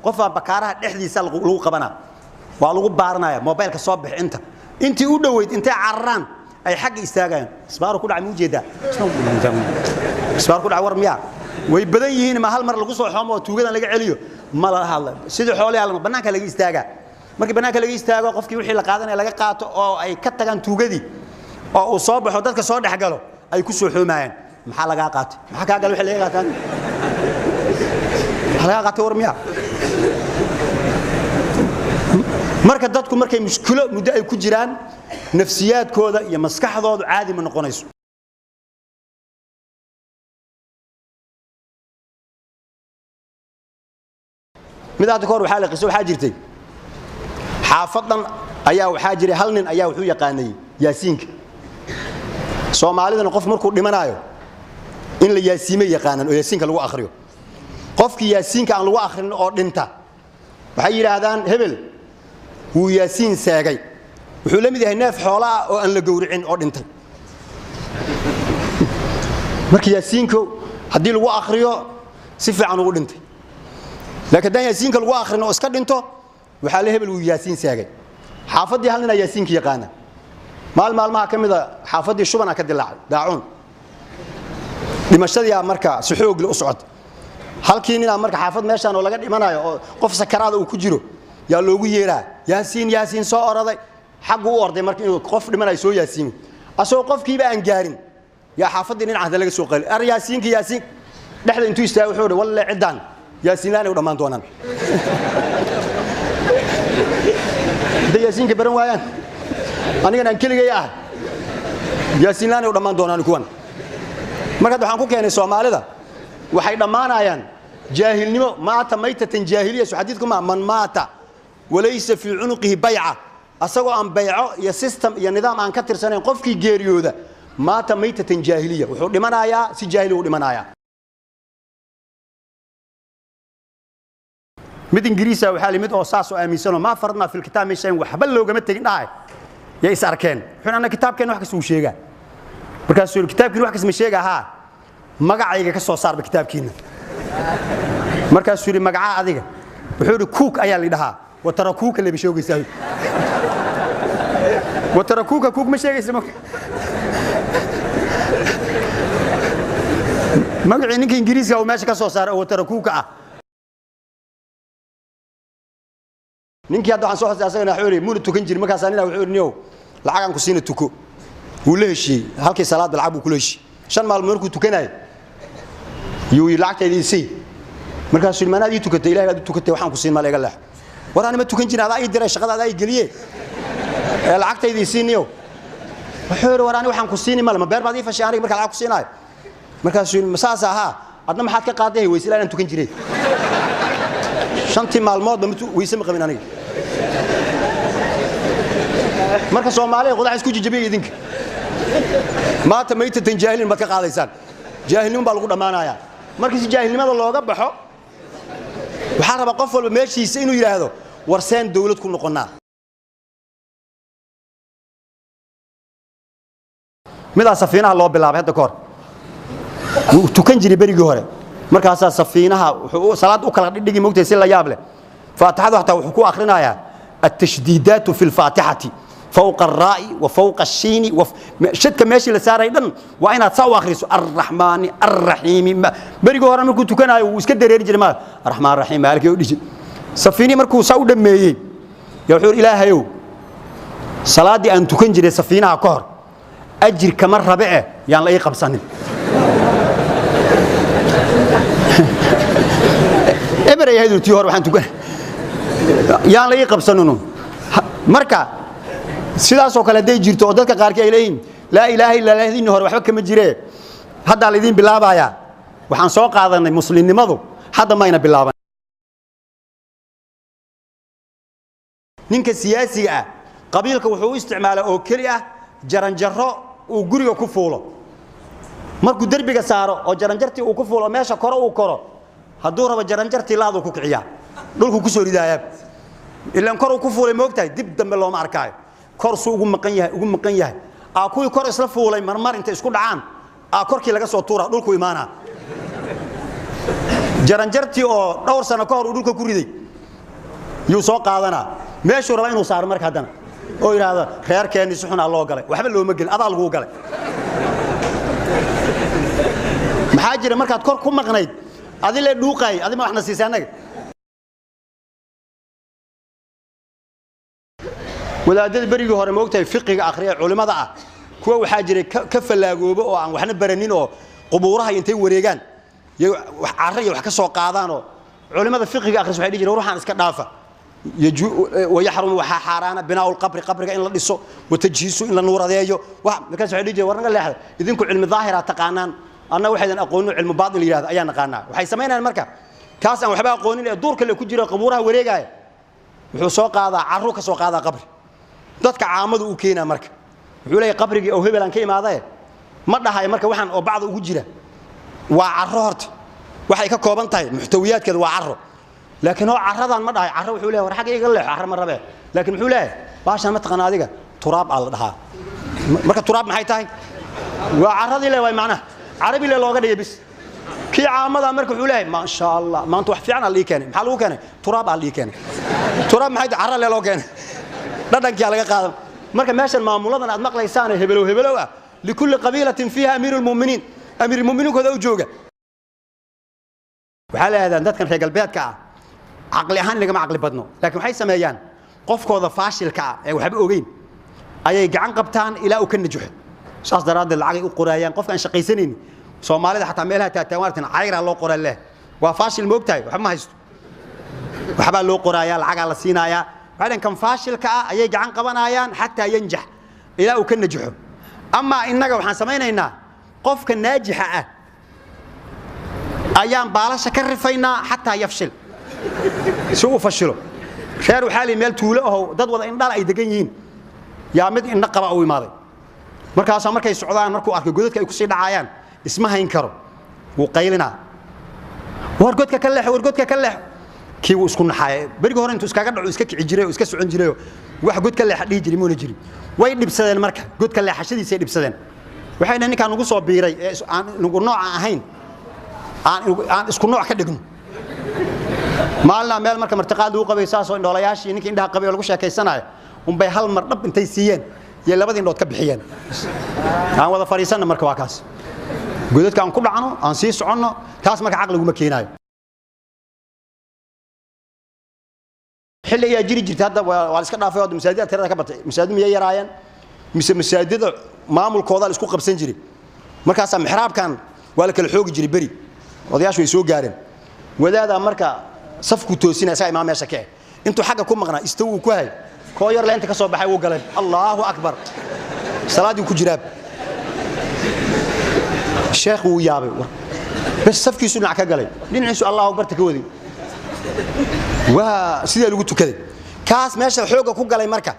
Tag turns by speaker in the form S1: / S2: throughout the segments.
S1: qofaa bakaaraha dhexdiisa lagu qabana waa lagu baaranaya mobilka soo bix intii u dhaweyd intay cararaan ay xaq istaagayaan isbaar ku dhacay muujeeda isbaar ku dhacay war miya way badan yihiin ma hal mar lagu soo xoomo tuugadan laga celiyo ma la hadla sidii xoolaha banaanka laga istaaga markii banaanka laga istaago qofkii wixii la qaadanay laga qaato oo ay ka tagaan tuugadii oo uu soo baxo dadka soo dhaxgalo ay ku soo xoomayaan maxaa laga qaatay maxaa ka gal wixii laga qaataan laga qaatay war miya marka dadku markay mushkilo muddo ay ku jiraan nafsiyaadkooda iyo maskaxdoodu caadi ma noqonayso midaad koor waxa la qiso waxa jirtay xaafadan ayaa waxa jiray hal nin ayaa wuxuu yaqaanay yaasiinka Soomaalidana qof markuu dhimanayo in la yaasiimay yaqaanan oo yaasiinka lagu akhriyo qofkii yaasiinka aan lagu akhrin oo dhinta waxay yiraahdaan hebel wuu yaasiin saagay wuxuu la mid yahay neef xoolaa oo aan la gowricin oo dhintay markii yaasiinka hadii lagu akhriyo si fiican ugu dhintay laakiin dan yaasiinka lagu akhrino iska dhinto waxa la hebel uu yaasiin saagay xaafadii hal nin yaasiinka yaqaana maalmaha kamida xaafadii shubana ka dilaacay daacun dimashadii marka si xoog leh u socod halkii nin marka xaafad meeshan oo laga dhimanayo oo qof sakaraad uu ku jiro yaa loogu yeeraa yaasiin soo oraday xaq uu orday markii inuu qof dhimanayo soo yaasiin asoo qofkiiba aan gaarin yaa xaafadii nin ahda laga soo qali yaasiin dhexda intuu istaagay wuxuu yiri wallahi cidaan yaasiin laan u dhamaan doonaan yaasiin ka baran waayaan aniga aan keligay yaasiin laan u dhamaan doonaan kuwan marka waxaan ku keenay Soomaalida waxay dhamaanayaan jaahilnimo maata maytatan jaahiliya xadiidku man maata walaysa fi unuqihi bay'a asagoo aan bay'o iyo system iyo nidaam aan ka tirsanayn qofkii geeriyooda maata maytatan jaahiliya wuxuu dhimanayaa si jaahili u dhimanayaa mid ingiriisa waxa limid oo saas oo aaminsan ma farna fil kitaab meeshan waxba loogama tagin dhaay ya is arkeen xuna kitaabkeen wax ka soo sheega markaas uu kitaabkiina wax ka soo sheega magacayga ka soo saarba kitaabkiina markaas uu magaca adiga wuxuu cook ayaa la dhahaa watarakuuka la bishoogaysaa watarakuuka cook ma sheegaysa magaci ninka ingiriiska oo meesha ka soo saaray watarakuuka ninki hadda waxaan soo xasay asagana xoori muuna tukan jir markaas anina wuxuu irniyo lacag aan ku siina tuko wuu leeshi halkii salaad lacag uu ku leeshi shan maalmood markuu tukanay yuu lacagteedii markaas uu maanaad tukatay ilaahay aad tukatay waxaan ku siin maleega leex waraan ma tukan jirin adaa diray shaqada ay galiye lacagteedii siiniyo wuxuu waraan waxaan ku siini mal ma beer baad ii fashay aniga marka lacag ku siinaay markaas uu masaas adna maxaad ka qaaday weysilaan aan tukan jiray shantii maalmood weyse ma qabin aniga marka Soomaaliya qodax isku jijabiyay idinka maata maytatan jaahilin ma ka qaadaysaan jaahilnimo baa lagu dhamaanayaa markii si jaahilnimada looga baxo waxa raba qof walba meeshiisa inuu yiraahdo warseen dawlad ku noqonaa midaa safiinaha loo bilaabay hadda koor uu tukan jiray berigii hore markaas safiinaha wuxuu salaad u kala dhigi moogtay si la yaab leh faatixada waxa uu ku akhrinayaa at-tashdiidaat fi al-faatihati فوق الراء وفوق الشين شدك ماشي لساري دن وأنا تصو أخرس الرحمن الرحيم بريقو هران مركو تكنا واسكت دريري جرما الرحمن الرحيم مالك يوديش سفيني مركو ساو دمي يوحور إله يو صلاة دي أن تكن جري سفينة كهر أجر كمر ربعه يعني لا يقب سنة إبرا يهدو تيهور وحان تكن يعني لا يقب سنة مركا sidaas oo kale day jirto oo dadka qaar ka ilayeen la ilaaha illa allah idin hor waxba kama jiree hadda la idin bilaabaya waxaan soo qaadanay muslimnimadu hadda ma ina bilaaban ninka siyaasiga qabiilka wuxuu isticmaalaa oo kaliya jaranjaro uu guriga ku fuulo markuu darbiga saaro oo jaranjartii uu ku fuulo meesha koro uu koro haduu rabo jaranjartii laadu ku kiciya dhulku ku soo ridaaya ilaa kor uu ku fuulay moogtahay dib dambe loo ma arkaayo korsu ugu maqan yahay kuwii kor isla fuulay marmar inta isku dhacaan korkii laga soo tuura dhulku iimaana jaranjartii oo dhowr sano ka hor dhulka ku riday yuu soo qaadanaa meeshuu raba inuu saaro marka haddana oo yiraahdo reerkeeni si xun ah loo galay waxba looma gelin adaa lagu galay maxaa jira markaad kor ku maqnayd adile dhuuqay adima waxna siisaanaga wadaadada bariga hore moogtay fiqiga akhriya culimada ah kuwa waxa jiray ka falaagoobo oo aan waxna baranin oo qubuuraha intay wareegaan wax carray wax ka soo qaadaan oo culimada fiqiga akhris waxay dhigeen ruuxan iska dhaafa ويحرم وحا حارانا بناء القبر قبرك إن لا ديسو وتجهيزه إن لا نور هذيو وكان سعيد يجي ورنا لا هذا إذن كل علم ظاهرة تقانان أنا واحد أقول علم باطن اللي هذا أيان قانا وحي سمينا المركب كاسا وحبا قوانين الدور كله كجرا قبورها وريجاي وحسوق هذا عروك سوق هذا قبر ضدك عامد وكينا مركب وحولي قبرك أو هبل كي ما هذا مرة هاي مركب وحن أو بعض وجرا وعرّرت وحي كوبان تاي محتويات كذا وعرّ لكن هو عرّضان مرة هاي عرّ وحولي ورحق يقول له عرّ مرة به لكن وحولي باش أنا متقن هذيك تراب على ده مركب تراب محي تاي وعرّضي له وين معناه عربي له لغة يبس كي عامد أمرك وحولي ما شاء الله ما أنت وحفي عن اللي كان محلو كان تراب على اللي كان تراب محي عرّ له كان لا دنك على قادم مركب ماشي المعمولات أنا أدمق لسانه هبلوا لكل قبيلة فيها أمير المؤمنين أمير المؤمنين كذا وجوجا وحال هذا ندت كان في قلبيات كع عقل أهان اللي جمع عقل بدنه لكن حي سميان قف كذا فاشل كع وحب أوجين أي جعان قبتان إلى أكن جح شخص دراد العقل قريان قف كان شقيسنين سومالي حتى عملها تتوارتن عير الله قرى الله وفاشل مبتاي وحب ما هيست وحب الله قريان العقل السينايا بعدين كان فاشل كع أي جعان قبنايان حتى ينجح إلى أكن جح أما إنك وحن سمينا إنه قف كان ناجح أيام بالاش كرفينا حتى يفشل سوء فشله خير وحالي ميل توله ضد وضع إن دال أي دقيقين يا مد إن نقرأ أو ماضي مركز مركز السعودان مركو أركو جودك يكسر عيان اسمها ينكروا وقيلنا ورجودك كله ورجودك كله كي وسكون حياة برجع هرن توسكا قدر وسكك عجري وسكك سعون جري واحد جود كله حد يجري مو يجري وين بسدان مركز جود كله حشد يصير بسدان وحين إني كانوا نقصوا بيري نقول نوع هين aan isku nooc ka dhigno maalna meel marka martiqaad uu qabay saaso indhoolayaashii ninkii indhaha qabay lagu sheekaysanayo bay hal mar dhab intay siiyeen iyo labadii indhood ka bixiyeen aan wada fariisanna marka waa kaas godadka aan ku dhacno aan sii soconno taas marka aqligu ma keenayo xilli ay jiri jirtay hadda waa iska dhaafay oo masaajidada tirada ka batay masaajid miyay yaraayeen mise masaajidada maamulkooda isku qabsan jiray markaas mixraabkan waa la kala xoogi jiray bari odayaashu way soo gaareen wadaada marka safku toosinaysa imaam meesha ka intuu xagga ku maqnaa istawu ku hay koo yar leenta ka soo baxay uu galay Allahu akbar salaadii ku jiraab sheekhu uu yaabay bas safkiisu dhinac ka galay dhinaciisu Allahu akbar ta ka wadi waa sidii lagu tukaday kaas meesha xooga ku galay marka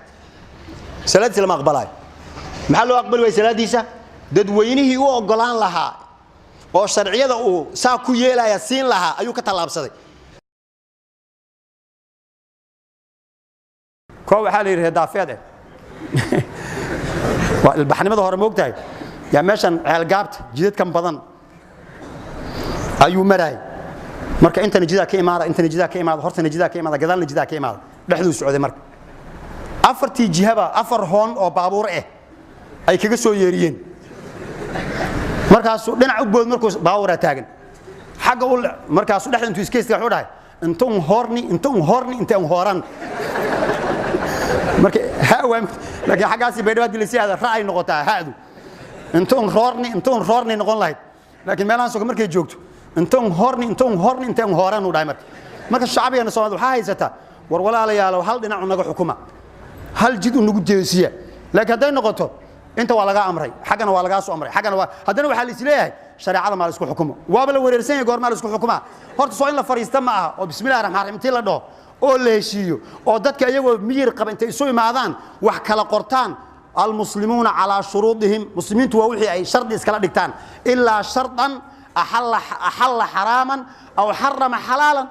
S1: salaadii lama aqbalay maxaa loo aqbal way salaadiisa dadweynihii uu ogolaan lahaa oo sharciyada uu saa ku yeelaya siin lahaa ayuu ka talaabsaday koow waxa la yiraahdaa daafeed waa ilbaxnimada hore moogtahay yaa meeshan ceelgaabta jidadkan badan ayuu maray marka inta najida ka imaada horta najida ka imaada gadaalna najida ka imaada dhaxduu socday marka afartii jihaba afar hoon oo baabuur ay kaga soo yeeriyeen markaas dhinac u bood markuu baawara taagan xagga ul markaas dhaxdan intuu iskeysta wuxuu dhahay intuu horni intuu horan marka hawa laakiin xagaasi beedwaad dilisi hada raay noqotaa haadu intuu horni noqon lahayd laakiin meelaan soo markay joogto intuu horni intuu horan u dhahay marka shacabiyana Soomaaliya waxa haysata war walaalayaal hal dhinac naga xukuma hal jid u nagu jeesiya laakiin haday noqoto انت waa laga amray xagana waa laga soo amray xagana waa hadana waxa la isleeyahay shariicada ma la isku xukumo waaba la wareersan yahay goor ma la isku xukuma horta soo in la fariista ma aha oo bismillaahir rahmaanir rahiim la dhaho oo la heshiiyo oo dadka iyagoo miyir qaba intay soo imaadaan wax kala qortaan almuslimuuna ala shuruudihim muslimiintu waa wixii ay shardi iskala dhigtaan illa shartan ahalla haraman aw harrama halalan